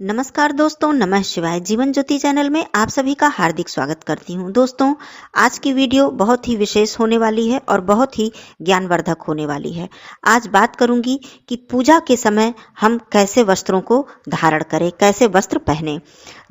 नमस्कार दोस्तों, नमः शिवाय। जीवन ज्योति चैनल में आप सभी का हार्दिक स्वागत करती हूं। दोस्तों, आज की वीडियो बहुत ही विशेष होने वाली है और बहुत ही ज्ञानवर्धक होने वाली है। आज बात करूंगी कि पूजा के समय हम कैसे वस्त्रों को धारण करें, कैसे वस्त्र पहने।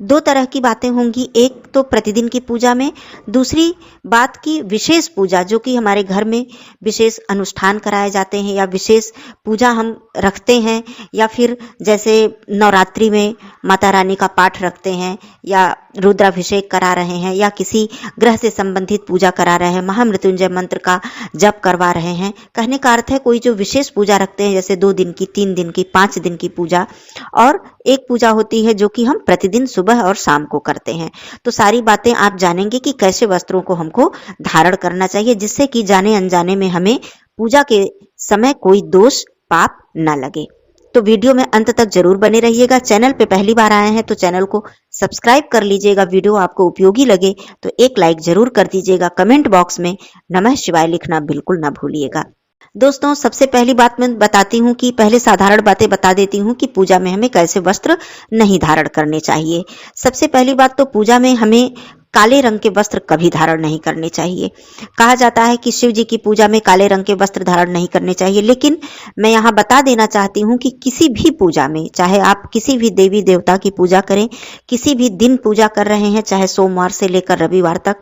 दो तरह की बातें होंगी, एक तो प्रतिदिन की पूजा में, दूसरी बात की विशेष पूजा जो कि हमारे घर में विशेष अनुष्ठान कराए जाते हैं या विशेष पूजा हम रखते हैं, या फिर जैसे नवरात्रि में माता रानी का पाठ रखते हैं या रुद्राभिषेक करा रहे हैं या किसी ग्रह से संबंधित पूजा करा रहे हैं, महामृत्युंजय मंत्र का जप करवा रहे हैं। कहने का अर्थ है कोई जो विशेष पूजा रखते हैं, जैसे 2 दिन की, 3 दिन की, 5 दिन की पूजा, और एक पूजा होती है जो कि हम प्रतिदिन सुबह और शाम को करते हैं। तो सारी बातें आप जानेंगे कि कैसे वस्त्रों को हमको धारण करना चाहिए, जिससे कि जाने अनजाने में हमें पूजा के समय कोई दोष पाप न लगे। तो वीडियो में अंत तक जरूर बने रहिएगा। चैनल पे पहली बार आए हैं तो चैनल को सब्सक्राइब कर लीजिएगा। वीडियो आपको उपयोगी लगे तो एक लाइक जरूर कर दीजिएगा। कमेंट बॉक्स में नमः शिवाय लिखना बिल्कुल ना भूलिएगा। दोस्तों, सबसे पहली बात मैं बताती हूँ कि पहले साधारण बातें बता देती हूँ कि पूजा में हमें कैसे वस्त्र नहीं धारण करने चाहिए। सबसे पहली बात तो पूजा में हमें काले रंग के वस्त्र कभी धारण नहीं करने चाहिए। कहा जाता है कि शिव जी की पूजा में काले रंग के वस्त्र धारण नहीं करने चाहिए, लेकिन मैं यहाँ बता देना चाहती हूँ कि किसी भी पूजा में, चाहे आप किसी भी देवी देवता की पूजा करें, किसी भी दिन पूजा कर रहे हैं, चाहे सोमवार से लेकर रविवार तक,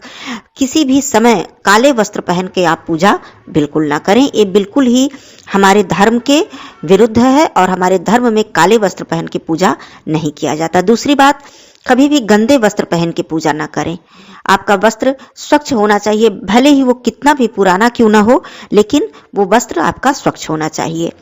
किसी भी समय काले वस्त्र पहन के आप पूजा बिल्कुल ना करें। ये बिल्कुल ही हमारे धर्म के विरुद्ध है और हमारे धर्म में काले वस्त्र पहन के पूजा नहीं किया जाता। दूसरी बात, कभी भी गंदे वस्त्र पहन के पूजा ना करें। आपका वस्त्र स्वच्छ होना चाहिए, भले ही वो कितना भी पुराना क्यों ना हो, लेकिन वो वस्त्र आपका स्वच्छ होना चाहिए।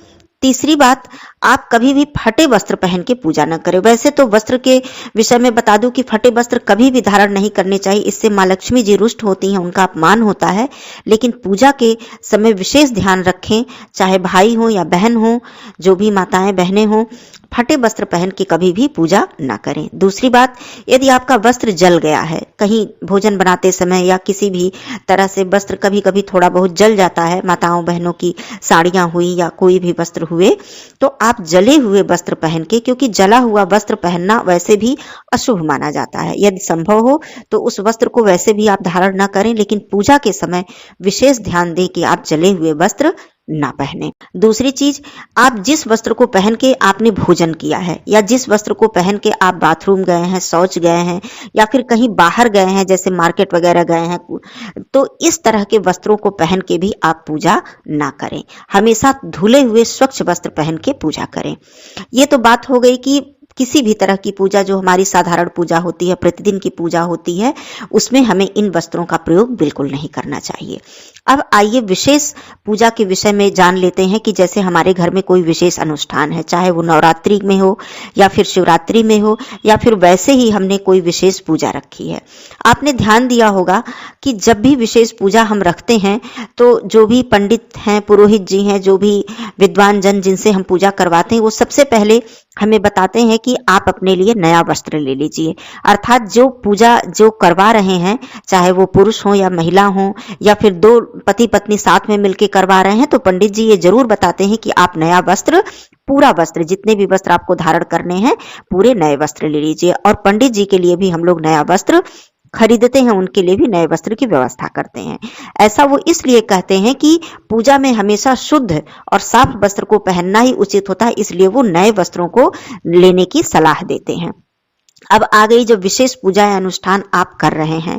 तीसरी बात, आप कभी भी फटे वस्त्र पहन के पूजा न करें। वैसे तो वस्त्र के विषय में बता दूं कि फटे वस्त्र कभी भी धारण नहीं करने चाहिए, इससे माँ लक्ष्मी जी रुष्ट होती हैं, उनका अपमान होता है। लेकिन पूजा के समय विशेष ध्यान रखें, चाहे भाई हो या बहन हो, जो भी माताएं बहनें हों, फटे वस्त्र पहन के कभी भी पूजा ना करें। दूसरी बात, यदि आपका वस्त्र जल गया है, कहीं भोजन बनाते समय या किसी भी तरह से वस्त्र कभी कभी थोड़ा बहुत जल जाता है, माताओं बहनों की साड़ियां हुई या कोई भी वस्त्र हुए, तो आप जले हुए वस्त्र पहन के, क्योंकि जला हुआ वस्त्र पहनना वैसे भी अशुभ माना जाता है, यदि संभव हो तो उस वस्त्र को वैसे भी आप धारण न करें, लेकिन पूजा के समय विशेष ध्यान दें कि आप जले हुए वस्त्र ना पहने। दूसरी चीज, आप जिस वस्त्र को पहन के आपने भोजन किया है या जिस वस्त्र को पहन के आप बाथरूम गए हैं, शौच गए हैं या फिर कहीं बाहर गए हैं, जैसे मार्केट वगैरह गए हैं, तो इस तरह के वस्त्रों को पहन के भी आप पूजा ना करें। हमेशा धुले हुए स्वच्छ वस्त्र पहन के पूजा करें। ये तो बात हो गई कि किसी भी तरह की पूजा, जो हमारी साधारण पूजा होती है, प्रतिदिन की पूजा होती है, उसमें हमें इन वस्त्रों का प्रयोग बिल्कुल नहीं करना चाहिए। अब आइए विशेष पूजा के विषय में जान लेते हैं कि जैसे हमारे घर में कोई विशेष अनुष्ठान है, चाहे वो नवरात्रि में हो या फिर शिवरात्रि में हो या फिर वैसे ही हमने कोई विशेष पूजा रखी है। आपने ध्यान दिया होगा कि जब भी विशेष पूजा हम रखते हैं तो जो भी पंडित हैं, पुरोहित जी हैं, जो भी विद्वान जन जिनसे हम पूजा करवाते हैं, वो सबसे पहले हमें बताते हैं कि आप अपने लिए नया वस्त्र ले लीजिए। अर्थात जो पूजा जो करवा रहे हैं, चाहे वो पुरुष हो या महिला हो या फिर 2 पति पत्नी साथ में मिलकर करवा रहे हैं, तो पंडित जी ये जरूर बताते हैं कि आप नया वस्त्र, पूरा वस्त्र, जितने भी वस्त्र आपको धारण करने हैं, पूरे नए वस्त्र ले लीजिए। और पंडित जी के लिए भी हम लोग नया वस्त्र खरीदते हैं, उनके लिए भी नए वस्त्र की व्यवस्था करते हैं। ऐसा वो इसलिए कहते हैं कि पूजा में हमेशा शुद्ध और साफ वस्त्र को पहनना ही उचित होता है, इसलिए वो नए वस्त्रों को लेने की सलाह देते हैं। अब आ गई जो विशेष पूजा या अनुष्ठान आप कर रहे हैं,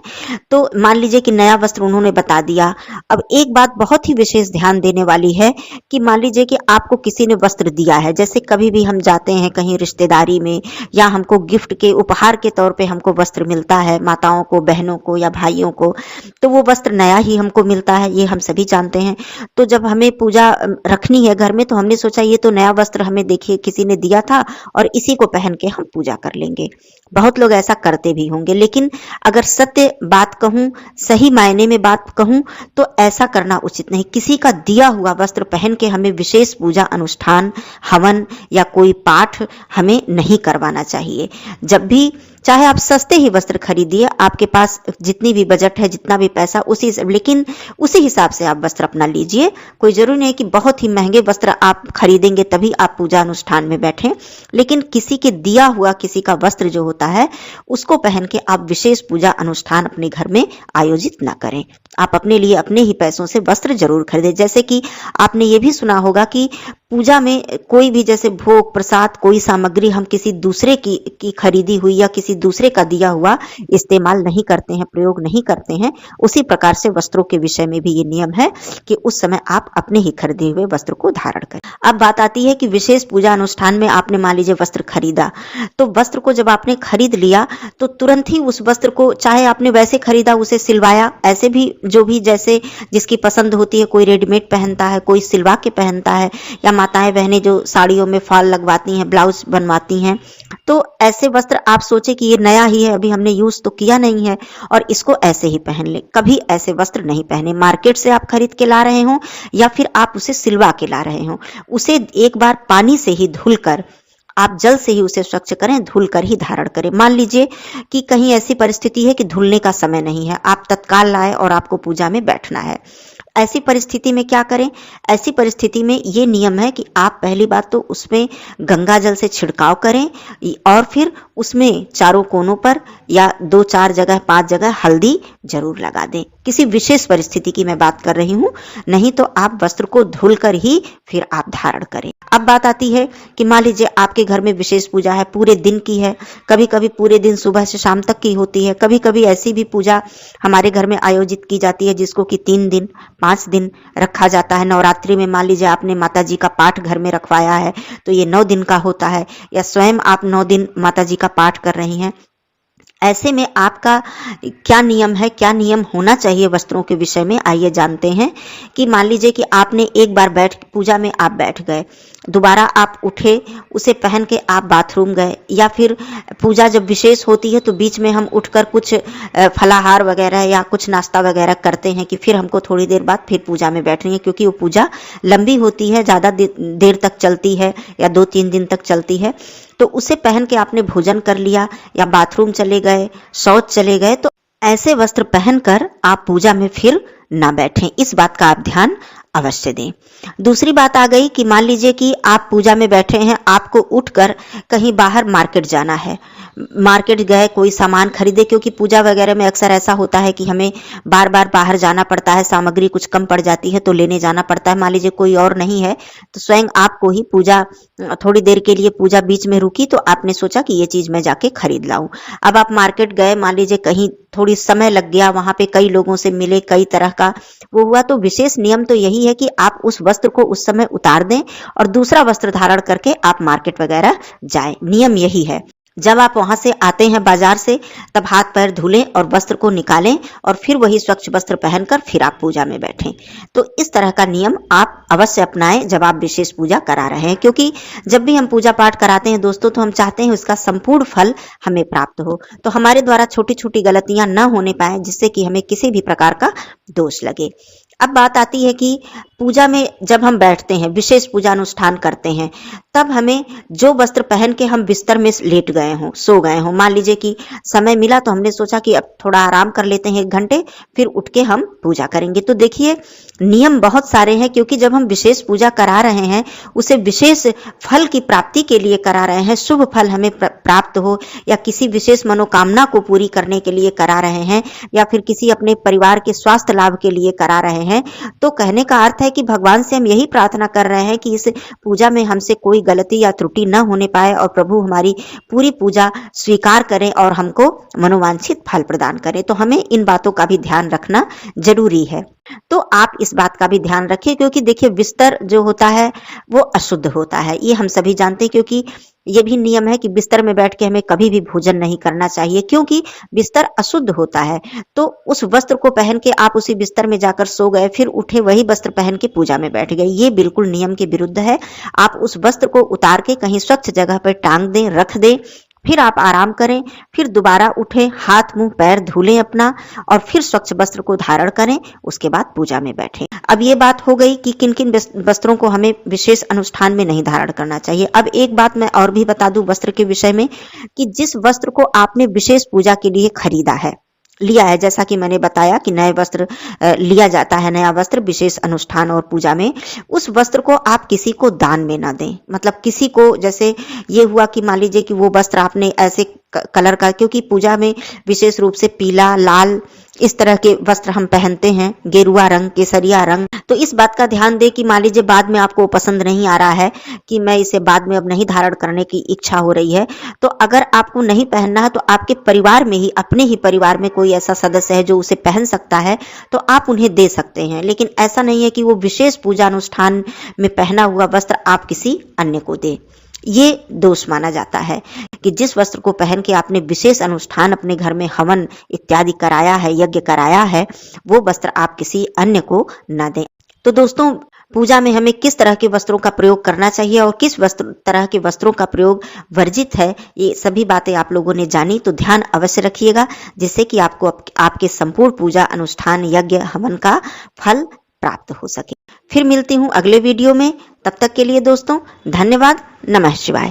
तो मान लीजिए कि नया वस्त्र उन्होंने बता दिया। अब एक बात बहुत ही विशेष ध्यान देने वाली है कि मान लीजिए कि आपको किसी ने वस्त्र दिया है, जैसे कभी भी हम जाते हैं कहीं रिश्तेदारी में या हमको गिफ्ट के उपहार के तौर पे हमको वस्त्र मिलता है, माताओं को, बहनों को या भाइयों को, तो वो वस्त्र नया ही हमको मिलता है, ये हम सभी जानते हैं। तो जब हमें पूजा रखनी है घर में, तो हमने सोचा ये तो नया वस्त्र हमें देखिए किसी ने दिया था और इसी को पहन के हम पूजा कर लेंगे। बहुत लोग ऐसा करते भी होंगे, लेकिन अगर सत्य बात कहूं, सही मायने में बात कहूं, तो ऐसा करना उचित नहीं। किसी का दिया हुआ वस्त्र पहन के हमें विशेष पूजा, अनुष्ठान, हवन या कोई पाठ हमें नहीं करवाना चाहिए। जब भी चाहे आप सस्ते ही वस्त्र खरीदिए, आपके पास जितनी भी बजट है, जितना भी पैसा, लेकिन उसी हिसाब से आप वस्त्र अपना लीजिए। कोई जरूरी नहीं कि बहुत ही महंगे वस्त्र आप खरीदेंगे तभी आप पूजा अनुष्ठान में बैठें, लेकिन किसी के दिया हुआ किसी का वस्त्र जो होता है उसको पहन के आप विशेष पूजा अनुष्ठान अपने घर में आयोजित ना करें। आप अपने लिए अपने ही पैसों से वस्त्र जरूर खरीदें। जैसे कि आपने ये भी सुना होगा कि पूजा में कोई भी जैसे भोग प्रसाद कोई सामग्री हम किसी दूसरे की खरीदी हुई या किसी दूसरे का दिया हुआ इस्तेमाल नहीं करते हैं, प्रयोग नहीं करते हैं। उसी प्रकार से वस्त्रों के विषय में भी ये नियम है कि उस समय आप अपने ही खरीदे हुए वस्त्र को धारण करें। अब बात आती है कि विशेष पूजा अनुष्ठान में आपने मान लीजिए वस्त्र खरीदा, तो वस्त्र को जब आपने खरीद लिया तो तुरंत ही उस वस्त्र को, चाहे आपने वैसे खरीदा उसे सिलवाया, ऐसे भी जो भी जैसे जिसकी पसंद होती है, कोई रेडीमेड पहनता है, कोई सिलवा के पहनता है, या माताएं बहनें जो साड़ियों में फॉल लगवाती हैं, ब्लाउज बनवाती हैं, तो ऐसे वस्त्र आप सोचे कि ये नया ही है, अभी हमने यूज तो किया नहीं है और इसको ऐसे ही पहन ले। कभी ऐसे वस्त्र नहीं पहने। मार्केट से आप खरीद के ला रहे हो या फिर आप उसे सिलवा के ला रहे हो, उसे एक बार पानी से ही धुलकर, आप जल से ही उसे स्वच्छ करें, धुलकर ही धारण करें। मान लीजिए कि कहीं ऐसी परिस्थिति है कि धुलने का समय नहीं है, आप तत्काल लाए और आपको पूजा में बैठना है। ऐसी परिस्थिति में क्या करें? ऐसी परिस्थिति में ये नियम है कि आप पहली बात तो उसमें गंगा जल से छिड़काव करें और फिर उसमें चारों कोनों पर या 2-4 जगह 5 जगह हल्दी जरूर लगा दें। किसी विशेष परिस्थिति की मैं बात कर रही हूं, नहीं तो आप वस्त्र को धुलकर ही फिर आप धारण करें। अब बात आती है कि मान लीजिए आपके घर में विशेष पूजा है, पूरे दिन की है, कभी कभी पूरे दिन सुबह से शाम तक की होती है, कभी कभी ऐसी भी पूजा हमारे घर में आयोजित की जाती है जिसको कि 3 दिन 5 दिन रखा जाता है। नवरात्रि में मान लीजिए आपने माता जी का पाठ घर में रखवाया है तो ये 9 दिन का होता है, या स्वयं आप 9 दिन माता जी का पाठ कर रही हैं। ऐसे में आपका क्या नियम है, क्या नियम होना चाहिए वस्त्रों के विषय में, आइए जानते हैं। कि मान लीजिए कि आपने एक बार पूजा में आप बैठ गए, दोबारा आप उठे, उसे पहन के आप बाथरूम गए, या फिर पूजा जब विशेष होती है तो बीच में हम उठकर कुछ फलाहार वगैरह या कुछ नाश्ता वगैरह करते हैं कि फिर हमको थोड़ी देर बाद फिर पूजा में बैठनी है, क्योंकि वो पूजा लंबी होती है, ज़्यादा देर तक चलती है या 2-3 दिन तक चलती है। तो उसे पहन के आपने भोजन कर लिया या बाथरूम चले गए, शौच चले गए, तो ऐसे वस्त्र पहनकर आप पूजा में फिर ना बैठें। इस बात का आप ध्यान अवश्य दें। दूसरी बात आ गई कि मान लीजिए कि आप पूजा में बैठे हैं, आपको उठकर कहीं बाहर मार्केट जाना है, मार्केट गए, कोई सामान खरीदे, क्योंकि पूजा वगैरह में अक्सर ऐसा होता है कि हमें बार बार बाहर जाना पड़ता है, सामग्री कुछ कम पड़ जाती है तो लेने जाना पड़ता है। मान लीजिए कोई और नहीं है तो स्वयं आपको ही पूजा, थोड़ी देर के लिए पूजा बीच में रुकी तो आपने सोचा कि ये चीज मैं जाके खरीद लाऊं। अब आप मार्केट गए, मान लीजिए कहीं थोड़ी समय लग गया, वहां पे कई लोगों से मिले, कई तरह का वो हुआ, तो विशेष नियम तो यही है कि आप उस वस्त्र को उस समय उतार दें और दूसरा वस्त्र धारण करके आप मार्केट वगैरह जाएं। नियम यही है। जब आप वहां से आते हैं बाजार से, तब हाथ पैर धुलें और वस्त्र को निकालें और फिर वही स्वच्छ वस्त्र पहनकर फिर आप पूजा में बैठें। तो इस तरह का नियम आप अवश्य अपनाएं जब आप विशेष पूजा करा रहे हैं, क्योंकि जब भी हम पूजा पाठ कराते हैं दोस्तों, तो हम चाहते हैं उसका संपूर्ण फल हमें प्राप्त हो, तो हमारे द्वारा छोटी छोटी गलतियां न होने पाए जिससे कि हमें किसी भी प्रकार का दोष लगे। अब बात आती है कि पूजा में जब हम बैठते हैं, विशेष पूजा अनुष्ठान करते हैं, तब हमें जो वस्त्र पहन के हम बिस्तर में लेट गए हों, सो गए हों, मान लीजिए कि समय मिला तो हमने सोचा कि अब थोड़ा आराम कर लेते हैं 1 घंटे, फिर उठ के हम पूजा करेंगे। तो देखिए नियम बहुत सारे हैं, क्योंकि जब हम विशेष पूजा करा रहे हैं उसे विशेष फल की प्राप्ति के लिए करा रहे हैं, शुभ फल हमें प्राप्त हो, या किसी विशेष मनोकामना को पूरी करने के लिए करा रहे हैं, या फिर किसी अपने परिवार के स्वास्थ्य लाभ के लिए करा रहे हैं। तो कहने का अर्थ है कि भगवान से हम यही प्रार्थना कर रहे हैं कि इस पूजा में हमसे कोई गलती या त्रुटि न होने पाए और प्रभु हमारी पूरी पूजा स्वीकार करें और हमको मनोवांछित फल प्रदान करें। तो हमें इन बातों का भी ध्यान रखना जरूरी है। तो आप इस बात का भी ध्यान रखिए, क्योंकि देखिए बिस्तर जो होता है वो अशुद्ध होता है, ये हम सभी जानते हैं, क्योंकि ये भी नियम है कि बिस्तर में बैठ के हमें कभी भी भोजन नहीं करना चाहिए, क्योंकि बिस्तर अशुद्ध होता है। तो उस वस्त्र को पहन के आप उसी बिस्तर में जाकर सो गए, फिर उठे वही वस्त्र पहन के पूजा में बैठ गए, ये बिल्कुल नियम के विरुद्ध है। आप उस वस्त्र को उतार के कहीं स्वच्छ जगह पर टांग दें, रख दें फिर आप आराम करें, फिर दोबारा उठें, हाथ मुंह पैर धुलें अपना और फिर स्वच्छ वस्त्र को धारण करें। उसके बाद पूजा में बैठें। अब ये बात हो गई कि किन किन वस्त्रों को हमें विशेष अनुष्ठान में नहीं धारण करना चाहिए। अब एक बात मैं और भी बता दूं वस्त्र के विषय में, कि जिस वस्त्र को आपने विशेष पूजा के लिए खरीदा है, लिया है, जैसा कि मैंने बताया कि नए वस्त्र लिया जाता है, नया वस्त्र विशेष अनुष्ठान और पूजा में, उस वस्त्र को आप किसी को दान में ना दें। मतलब किसी को, जैसे ये हुआ कि मान लीजिए कि वो वस्त्र आपने ऐसे कलर का, क्योंकि पूजा में विशेष रूप से पीला, लाल, इस तरह के वस्त्र हम पहनते हैं, गेरुआ रंग, केसरिया रंग, तो इस बात का ध्यान दें कि मान लीजिए बाद में आपको पसंद नहीं आ रहा है, कि मैं इसे बाद में अब नहीं धारण करने की इच्छा हो रही है, तो अगर आपको नहीं पहनना है तो आपके परिवार में ही, अपने ही परिवार में कोई ऐसा सदस्य है जो उसे पहन सकता है, तो आप उन्हें दे सकते हैं। लेकिन ऐसा नहीं है कि वो विशेष पूजा अनुष्ठान में पहना हुआ वस्त्र आप किसी अन्य को दें। ये दोष माना जाता है कि जिस वस्त्र को पहन के आपने विशेष अनुष्ठान, अपने घर में हवन इत्यादि कराया है, यज्ञ कराया है, वो वस्त्र आप किसी अन्य को न दें। तो दोस्तों, पूजा में हमें किस तरह के वस्त्रों का प्रयोग करना चाहिए और किस तरह के वस्त्रों का प्रयोग वर्जित है, ये सभी बातें आप लोगों ने जानी, तो ध्यान अवश्य रखिएगा, जिससे कि आपको आपके संपूर्ण पूजा अनुष्ठान, यज्ञ, हवन का फल प्राप्त हो सके। फिर मिलती हूँ अगले वीडियो में। तब तक के लिए दोस्तों धन्यवाद। नमः शिवाय।